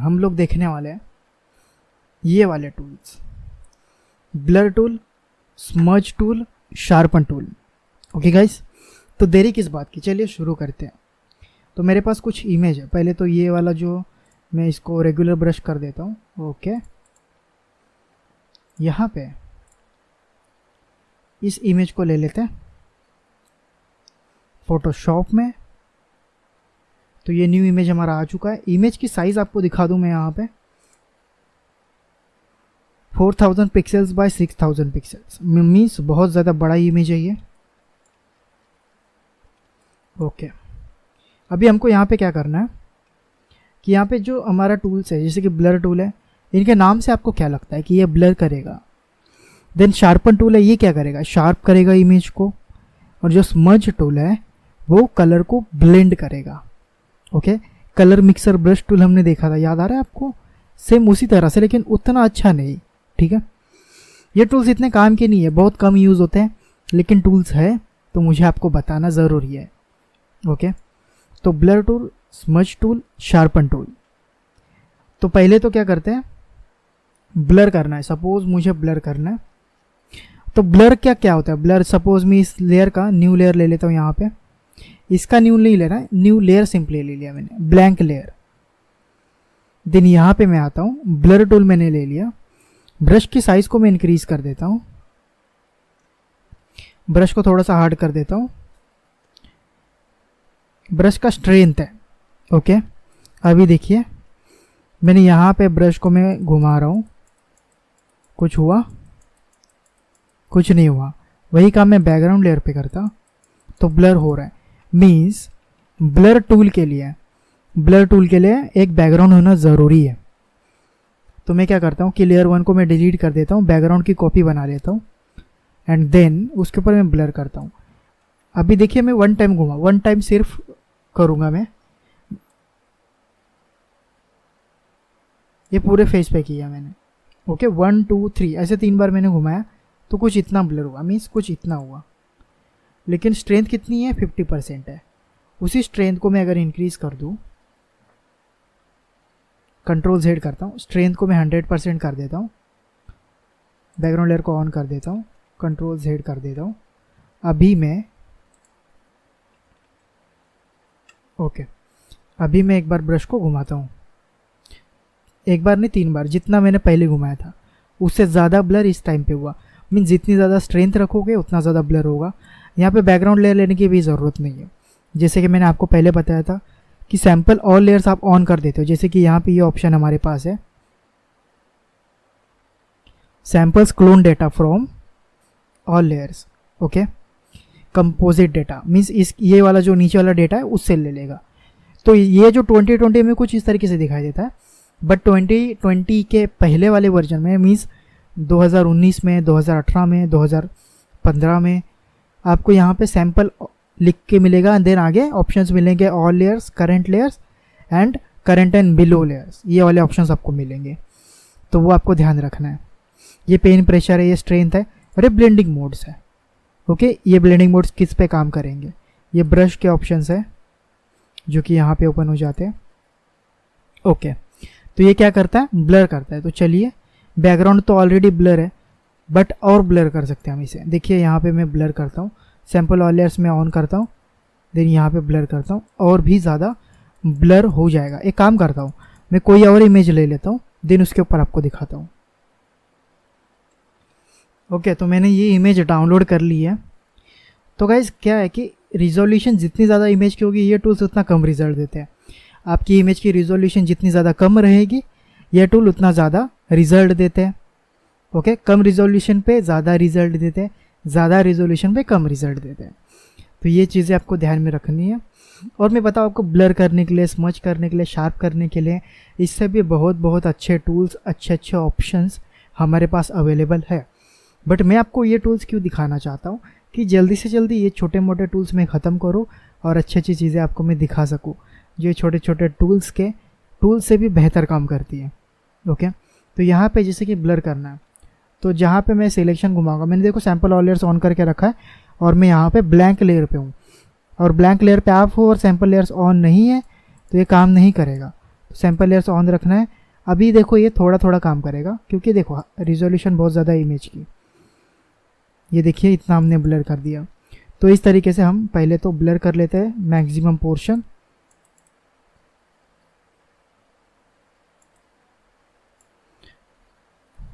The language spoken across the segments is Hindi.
हम लोग देखने वाले हैं ये वाले tools, blur tool, smudge tool, sharpen tool. Okay guys, तो देरी किस बात की, चलिए शुरू करते हैं। तो मेरे पास कुछ इमेज है, पहले तो ये वाला जो मैं इसको रेगुलर ब्रश कर देता हूँ। ओके, यहाँ पे इस इमेज को ले लेते हैं फोटोशॉप में। तो ये न्यू इमेज हमारा आ चुका है। इमेज की साइज आपको दिखा दूं मैं यहाँ पे 4000 पिक्सल्स बाय 6000 पिक्सल्स, मीन्स बहुत ज़्यादा बड़ा इमेज है ये। ओके, अभी हमको यहाँ पे क्या करना है कि यहाँ पे जो हमारा टूल्स है जैसे कि ब्लर टूल है, इनके नाम से आपको क्या लगता है कि ये ब्लर करेगा। देन शार्पन टूल है, ये क्या करेगा, शार्प करेगा इमेज को। और जो स्मज टूल है वो कलर को ब्लेंड करेगा। Okay, colour mixer brush tool हमने देखा था, याद आ रहा है आपको, सेम उसी तरह से, लेकिन उतना अच्छा नहीं। ठीक है, ये टूल्स इतने काम के नहीं है, बहुत कम यूज़ होते हैं, लेकिन टूल्स है तो मुझे आपको बताना ज़रूरी है। ओके, तो blur tool, smudge tool, sharpen tool. तो पहले तो क्या करते हैं, ब्लर करना है। सपोज मुझे ब्लर करना है, तो ब्लर क्या क्या होता है। ब्लर, सपोज मैं इस लेयर का न्यू लेयर ले लेता हूँ, यहाँ पे इसका न्यू नहीं लेना है, न्यू लेयर सिंपली ले लिया मैंने, ब्लैंक लेयर। देन यहाँ पे मैं आता हूँ, ब्लर टूल मैंने ले लिया, ब्रश की साइज को मैं इंक्रीज कर देता हूँ, ब्रश को थोड़ा सा हार्ड कर देता हूँ, ब्रश का स्ट्रेंथ है। ओके, अभी देखिए मैंने यहाँ पे ब्रश को मैं घुमा रहा हूँ, कुछ हुआ, कुछ नहीं हुआ। वही काम मैं बैकग्राउंड लेयर पे करता तो ब्लर हो रहा है। मीन्स ब्लर टूल के लिए एक बैकग्राउंड होना ज़रूरी है। तो मैं क्या करता हूँ कि लेयर 1 को मैं डिलीट कर देता हूँ, बैकग्राउंड की कॉपी बना लेता हूँ, एंड देन उसके ऊपर मैं ब्लर करता हूँ। अभी देखिए मैं 1 टाइम घूमा, 1 टाइम सिर्फ करूँगा मैं, ये पूरे फेस पे किया मैंने। ओके, 1 2 3 ऐसे 3 बार मैंने घुमाया तो कुछ इतना ब्लर हुआ, मीन्स कुछ इतना हुआ, लेकिन स्ट्रेंथ कितनी है, 50% है। उसी स्ट्रेंथ को मैं अगर इंक्रीज कर दूँ, कंट्रोल Z करता हूँ, स्ट्रेंथ को मैं 100% कर देता हूँ, बैकग्राउंड लेयर को ऑन कर देता हूँ, कंट्रोल Z कर देता हूँ। अभी मैं अभी मैं एक बार ब्रश को घुमाता हूँ, एक बार नहीं 3 बार, जितना मैंने पहले घुमाया था उससे ज़्यादा ब्लर इस टाइम पे हुआ। मीन जितनी ज़्यादा स्ट्रेंथ रखोगे उतना ज़्यादा ब्लर होगा। यहाँ पे बैकग्राउंड लेयर लेने की भी ज़रूरत नहीं है, जैसे कि मैंने आपको पहले बताया था कि सैम्पल ऑल लेयर्स आप ऑन कर देते हो। जैसे कि यहाँ पे ये ऑप्शन हमारे पास है, samples clone data from all layers. Okay, composite data means इस ये वाला जो नीचे वाला डेटा है उससे ले लेगा। तो ये जो 2020 में कुछ इस तरीके से दिखाई देता है, बट 2020 के पहले वाले वर्जन में मीन्स 2019 में, 2018 में, 2015 में आपको यहाँ पे सैम्पल लिख के मिलेगा। देन आगे ऑप्शंस मिलेंगे, all layers, current layers and current and below layers, ये वाले ऑप्शंस आपको मिलेंगे, तो वो आपको ध्यान रखना है। ये पेन प्रेशर है, ये स्ट्रेंथ है, और ये ब्लेंडिंग मोड्स है। ओके, ये ब्लेंडिंग मोड्स किस पे काम करेंगे, ये ब्रश के ऑप्शंस है जो कि यहाँ पे ओपन हो जाते हैं। ओके, तो ये क्या करता है, ब्लर करता है। तो चलिए, बैकग्राउंड तो ऑलरेडी ब्लर है, बट और ब्लर कर सकते हैं हम इसे। देखिए यहाँ पे मैं ब्लर करता हूँ, सैम्पल ऑल लेयर्स में ऑन करता हूँ, देन यहाँ पे ब्लर करता हूँ, और भी ज़्यादा ब्लर हो जाएगा। एक काम करता हूँ, मैं कोई और इमेज ले लेता हूँ, देन उसके ऊपर आपको दिखाता हूँ। ओके, तो मैंने ये इमेज डाउनलोड कर ली है। तो गाइज क्या है कि रिजोल्यूशन जितनी ज़्यादा इमेज की होगी, ये टूल्स उतना कम रिजल्ट देते हैं। आपकी इमेज की रिजोल्यूशन जितनी ज़्यादा कम रहेगी, ये टूल उतना ज़्यादा रिजल्ट देते हैं। ओके, कम रिजोल्यूशन पे ज़्यादा रिजल्ट देते हैं, ज़्यादा रिजोल्यूशन पे कम रिजल्ट देते हैं। तो ये चीज़ें आपको ध्यान में रखनी है। और मैं बताऊँ आपको, ब्लर करने के लिए, स्मच करने के लिए, शार्प करने के लिए, इससे भी बहुत अच्छे टूल्स, अच्छे ऑप्शंस हमारे पास अवेलेबल है। बट मैं आपको ये टूल्स क्यों दिखाना चाहता हूँ कि जल्दी से जल्दी ये छोटे मोटे टूल्स मैं ख़त्म करूँ और अच्छी चीज़ें आपको मैं दिखा सकूँ जो छोटे छोटे टूल्स से भी बेहतर काम करती है। ओके, तो यहाँ पे जैसे कि ब्लर करना है, तो जहाँ पे मैं सिलेक्शन घुमाऊंगा, मैंने देखो सैम्पल ऑल लेयर्स ऑन करके रखा है और मैं यहाँ पे ब्लैंक लेयर पे हूँ, और ब्लैंक लेयर पे आप हो और सैम्पल लेयर्स ऑन नहीं है तो ये काम नहीं करेगा। तो सैम्पल लेयर्स ऑन रखना है, अभी देखो ये थोड़ा थोड़ा काम करेगा, क्योंकि देखो रिजोल्यूशन बहुत ज़्यादा है इमेज की। ये देखिए इतना हमने ब्लर कर दिया। तो इस तरीके से हम पहले तो ब्लर कर लेते हैं मैक्सिमम पोर्शन।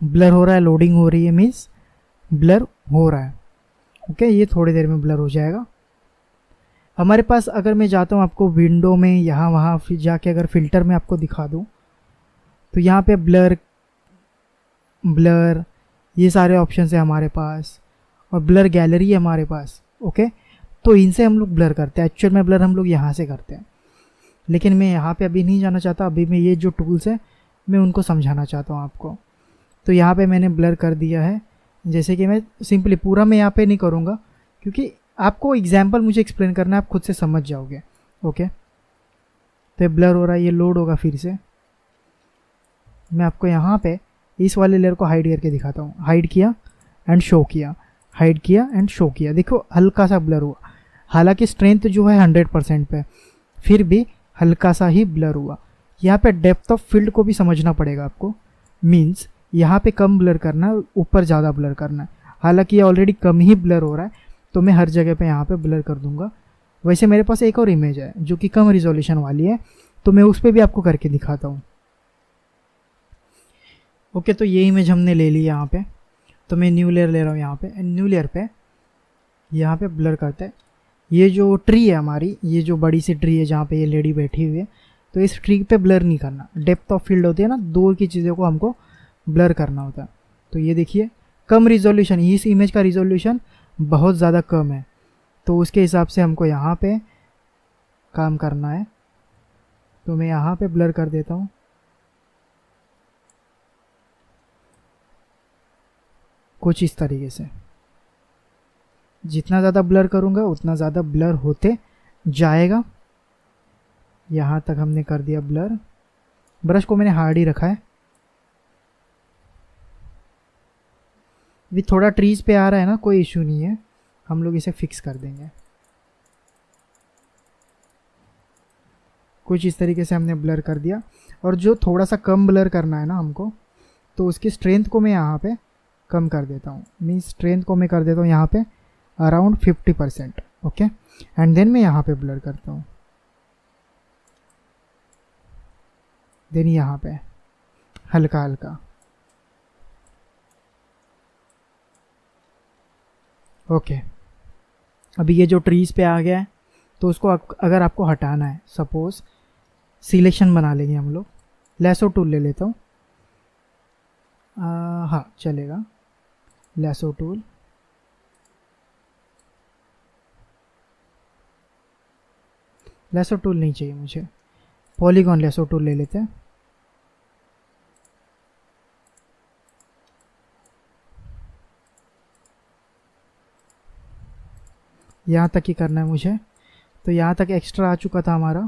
ब्लर हो रहा है, लोडिंग हो रही है, मीन्स ब्लर हो रहा है। ओके, ये थोड़ी देर में ब्लर हो जाएगा। हमारे पास अगर मैं जाता हूँ आपको विंडो में, यहाँ वहाँ फिर जाके अगर फ़िल्टर में आपको दिखा दूँ, तो यहाँ पे ब्लर ब्लर ये सारे ऑप्शन है हमारे पास, और ब्लर गैलरी है हमारे पास। ओके, तो इनसे हम लोग ब्लर करते हैं। एक्चुअल में ब्लर हम लोग यहाँ से करते हैं, लेकिन मैं यहाँ पे अभी नहीं जाना चाहता। अभी मैं ये जो टूल्स है मैं उनको समझाना चाहता हूँ आपको। तो यहाँ पे मैंने ब्लर कर दिया है। जैसे कि मैं सिंपली पूरा मैं यहाँ पे नहीं करूँगा, क्योंकि आपको एग्जाम्पल मुझे एक्सप्लेन करना है, आप खुद से समझ जाओगे। ओके, तो ब्लर हो रहा है, ये लोड होगा फिर से। मैं आपको यहाँ पे इस वाले लेयर को हाइड करके दिखाता हूँ। हाइड किया एंड शो किया, हाइड किया एंड शो किया। देखो हल्का सा ब्लर हुआ, हालांकि स्ट्रेंथ जो है 100% पे, फिर भी हल्का सा ही ब्लर हुआ। यहाँ पे डेप्थ ऑफ फील्ड को भी समझना पड़ेगा आपको। मीन्स यहाँ पे कम ब्लर करना है, ऊपर ज़्यादा ब्लर करना है। हालांकि ये ऑलरेडी कम ही ब्लर हो रहा है, तो मैं हर जगह पे यहाँ पे ब्लर कर दूंगा। वैसे मेरे पास एक और इमेज है जो कि कम रिजोल्यूशन वाली है, तो मैं उस पर भी आपको करके दिखाता हूँ। ओके, तो ये इमेज हमने ले ली यहाँ पे। तो मैं न्यू लेयर ले रहा हूँ यहाँ पे, न्यू लेयर पे यहाँ पे ब्लर करते हैं। ये जो ट्री है हमारी, ये जो बड़ी सी ट्री है जहाँ पे ये लेडी बैठी हुई है, तो इस ट्री पे ब्लर नहीं करना। डेप्थ ऑफ फील्ड होती है ना, दूर की चीज़ों को हमको ब्लर करना होता है। तो ये देखिए कम रिजोल्यूशन, इस इमेज का रिजोल्यूशन बहुत ज़्यादा कम है, तो उसके हिसाब से हमको यहाँ पे काम करना है। तो मैं यहाँ पे ब्लर कर देता हूँ। कुछ इस तरीके से, जितना ज़्यादा ब्लर करूँगा उतना ज़्यादा ब्लर होते जाएगा। यहाँ तक हमने कर दिया ब्लर। ब्रश को मैंने हार्ड ही रखा है। भी थोड़ा ट्रीज पे आ रहा है ना, कोई इशू नहीं है, हम लोग इसे फिक्स कर देंगे। कुछ इस तरीके से हमने ब्लर कर दिया। और जो थोड़ा सा कम ब्लर करना है ना हमको, तो उसकी स्ट्रेंथ को मैं यहाँ पे कम कर देता हूँ। मीन्स स्ट्रेंथ को मैं कर देता हूँ यहाँ पे अराउंड 50%। ओके, एंड देन मैं यहाँ पे ब्लर करता हूँ। देन यहाँ पे हल्का हल्का। ओके, अभी ये जो ट्रीज पे आ गया है, तो उसको अगर आपको हटाना है, सपोज सिलेक्शन बना लेंगे हम लोग। लैसो टूल ले लेता हूँ। हाँ चलेगा, लैसो टूल। लैसो टूल नहीं चाहिए मुझे, पॉलीगॉन लैसो टूल ले लेते हैं। यहाँ तक ही करना है मुझे। तो यहाँ तक एक्स्ट्रा आ चुका था हमारा,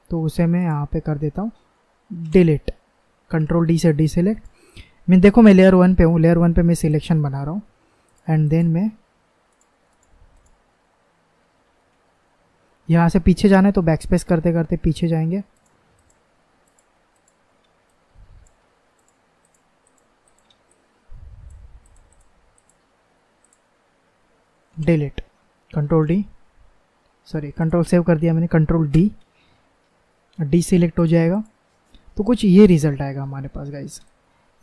तो उसे मैं यहाँ पे कर देता हूँ डिलीट। कंट्रोल डी से डी सेलेक्ट। मैं देखो मैं लेयर 1 पे हूँ, लेयर 1 पे मैं सिलेक्शन बना रहा हूँ। एंड देन मैं यहाँ से पीछे जाना है, तो बैक स्पेस करते करते पीछे जाएंगे। Delete, control D, sorry control save कर दिया मैंने, कंट्रोल डी, डी सिलेक्ट हो जाएगा। तो कुछ ये रिजल्ट आएगा हमारे पास गाइस।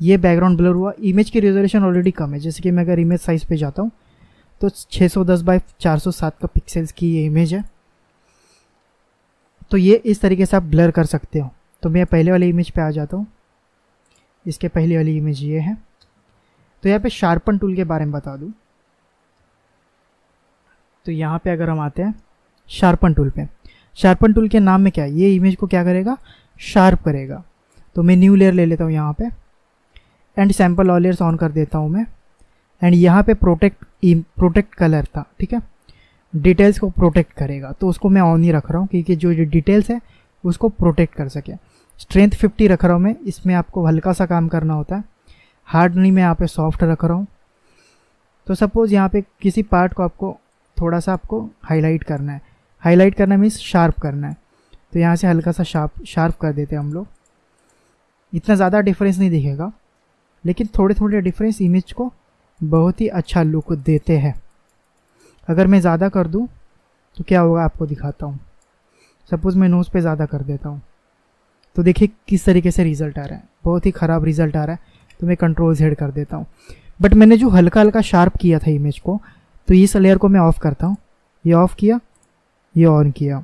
ये बैकग्राउंड ब्लर हुआ। इमेज की रेजोल्यूशन ऑलरेडी कम है, जैसे कि मैं अगर इमेज साइज पे जाता हूँ तो 610 बाई 407 का पिक्सल्स की ये इमेज है। तो ये इस तरीके से आप ब्लर कर सकते हो। तो मैं पहले वाली इमेज पे आ जाता हूँ। इसके पहले वाली इमेज ये है। तो यहाँ पे शार्पन टूल के बारे में बता दूँ, तो यहाँ पे अगर हम आते हैं शार्पन टूल पे, शार्पन टूल के नाम में क्या है, ये इमेज को क्या करेगा, शार्प करेगा। तो मैं न्यू लेयर ले लेता हूँ यहाँ पे, and sample all layers on कर देता हूँ मैं। एंड यहाँ पे प्रोटेक्ट कलर था, ठीक है, डिटेल्स को प्रोटेक्ट करेगा, तो उसको मैं ऑन ही रख रहा हूँ, क्योंकि जो डिटेल्स है उसको प्रोटेक्ट कर सके। स्ट्रेंथ 50 रख रहा हूँ मैं, इसमें आपको हल्का सा काम करना होता है, हार्ड नहीं, मैं यहाँ पे सॉफ्ट रख रहा हूँ। तो सपोज़ यहाँ पे किसी पार्ट को आपको थोड़ा सा आपको हाईलाइट करना है, हाईलाइट करना मीन्स शार्प करना है, तो यहाँ से हल्का सा शार्प कर देते हैं हम लोग। इतना ज़्यादा डिफरेंस नहीं दिखेगा, लेकिन थोड़े थोड़े डिफरेंस इमेज को बहुत ही अच्छा लुक देते हैं। अगर मैं ज़्यादा कर दूँ तो क्या होगा आपको दिखाता हूँ। सपोज़ मैं नोज़ पे ज़्यादा कर देता हूँ तो देखिए किस तरीके से रिज़ल्ट आ रहा है, बहुत ही ख़राब रिज़ल्ट आ रहा है। तो मैं कंट्रोल Z कर देता हूँ। बट मैंने जो हल्का हल्का शार्प किया था इमेज को, तो इस लेयर को मैं ऑफ़ करता हूँ। ये ऑफ़ किया, ये ऑन किया,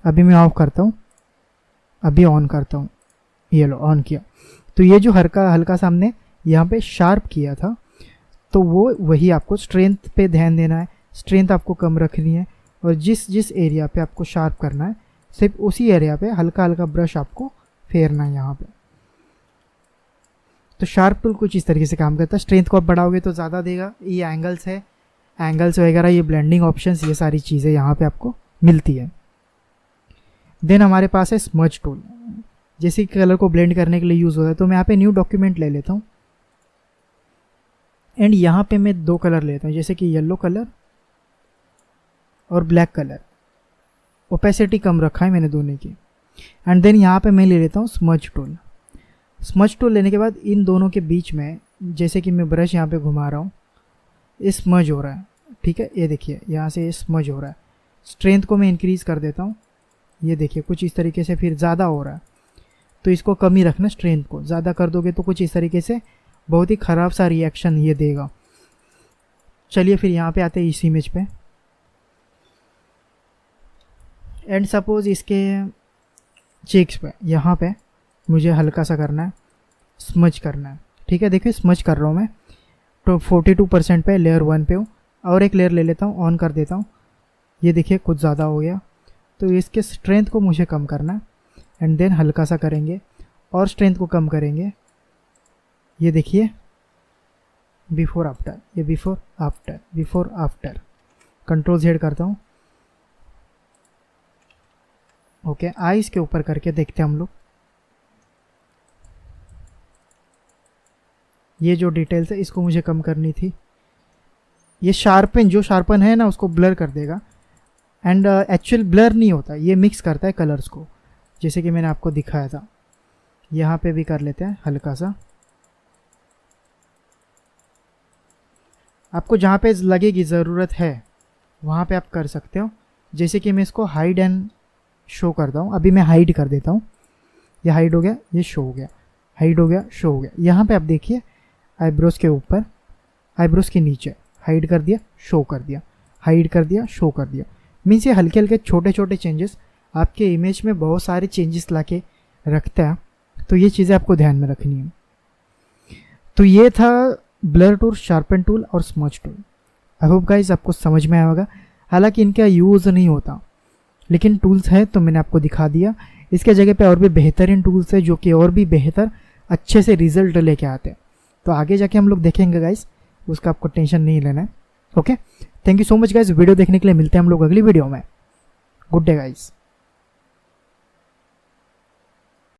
अभी मैं ऑफ़ करता हूँ, अभी ऑन करता हूँ, ये लो ऑन किया। तो ये जो हल्का हल्का सा हमने यहाँ पे शार्प किया था, तो वो वही आपको स्ट्रेंथ पे ध्यान देना है। स्ट्रेंथ आपको कम रखनी है, और जिस जिस एरिया पे आपको शार्प करना है सिर्फ उसी एरिया पे हल्का हल्का ब्रश आपको फेरना है यहाँ पे। तो शार्प टूल कुछ इस तरीके से काम करता है। स्ट्रेंथ को आप बढ़ाओगे तो ज़्यादा देगा। ये एंगल्स है, एंगल्स वगैरह, ये ब्लेंडिंग ऑप्शंस, ये सारी चीज़ें यहाँ पे आपको मिलती है। देन हमारे पास है स्मज टूल, जैसे कलर को ब्लेंड करने के लिए यूज़ होता है। तो मैं यहाँ पे न्यू डॉक्यूमेंट ले लेता हूँ, एंड यहाँ पे मैं 2 कलर लेता हूँ, जैसे कि येलो कलर और ब्लैक कलर। ओपेसिटी कम रखा है मैंने दोनों की। एंड देन यहाँ पे मैं ले लेता हूँ स्मज टूल। स्मज टूल लेने के बाद इन दोनों के बीच में, जैसे कि मैं ब्रश यहाँ पे घुमा रहा हूँ, ये स्मज हो रहा है। ठीक है, ये देखिए यहाँ से ये स्मज हो रहा है। स्ट्रेंथ को मैं इंक्रीज़ कर देता हूँ, ये देखिए कुछ इस तरीके से फिर ज़्यादा हो रहा है। तो इसको कम ही रखना, स्ट्रेंथ को ज़्यादा कर दोगे तो कुछ इस तरीके से बहुत ही ख़राब सा रिएक्शन ये देगा। चलिए फिर यहाँ पे आते हैं इस इमेज पे। एंड सपोज इसके चेक्स पे, यहाँ पे मुझे हल्का सा करना है, स्मज करना है। ठीक है, देखिए स्मज कर रहा हूँ मैं। तो 42% पे लेयर 1 पे हूँ, और एक लेयर ले लेता हूँ, ऑन कर देता हूँ। ये देखिए कुछ ज़्यादा हो गया। तो इसके स्ट्रेंथ को मुझे कम करना है, एंड देन हल्का सा करेंगे और स्ट्रेंथ को कम करेंगे। ये देखिए बिफोर आफ्टर, ये before after, before after. Control Z करता हूँ। ओके, आईज के ऊपर करके देखते हैं हम लोग। ये जो डिटेल्स है इसको मुझे कम करनी थी। ये शार्पन, जो शार्पन है ना, उसको ब्लर कर देगा। एंड एक्चुअल ब्लर नहीं होता, ये मिक्स करता है कलर्स को, जैसे कि मैंने आपको दिखाया था। यहाँ पे भी कर लेते हैं हल्का सा। आपको जहाँ पे लगेगी ज़रूरत है वहाँ पे आप कर सकते हो। जैसे कि मैं इसको हाइड एंड शो करता हूँ, अभी मैं हाइड कर देता हूँ। ये हाइड हो गया, ये शो हो गया, हाइड हो गया, शो हो गया। यहाँ पे आप देखिए आईब्रोज के ऊपर, आईब्रोज के नीचे हाइड कर दिया, शो कर दिया, हाइड कर दिया, शो कर दिया। मीन्स ये हल्के हल्के छोटे छोटे चेंजेस आपके इमेज में बहुत सारे चेंजेस लाके रखता है। तो ये चीज़ें आपको ध्यान में रखनी है। तो ये था ब्लर टूल, शार्पन टूल और smudge tool. I hope guys आपको समझ में आया होगा। हालांकि इनका यूज़ नहीं होता, लेकिन टूल्स है तो मैंने आपको दिखा दिया। इसके जगह पे और भी बेहतरीन टूल्स है जो कि और भी बेहतर अच्छे से रिजल्ट लेके आते हैं। तो आगे जाके हम लोग देखेंगे गाइस, उसका आपको टेंशन नहीं लेना है। Okay, thank you so much guys video देखने के लिए। मिलते हैं हम लोग अगली वीडियो में। Good day guys.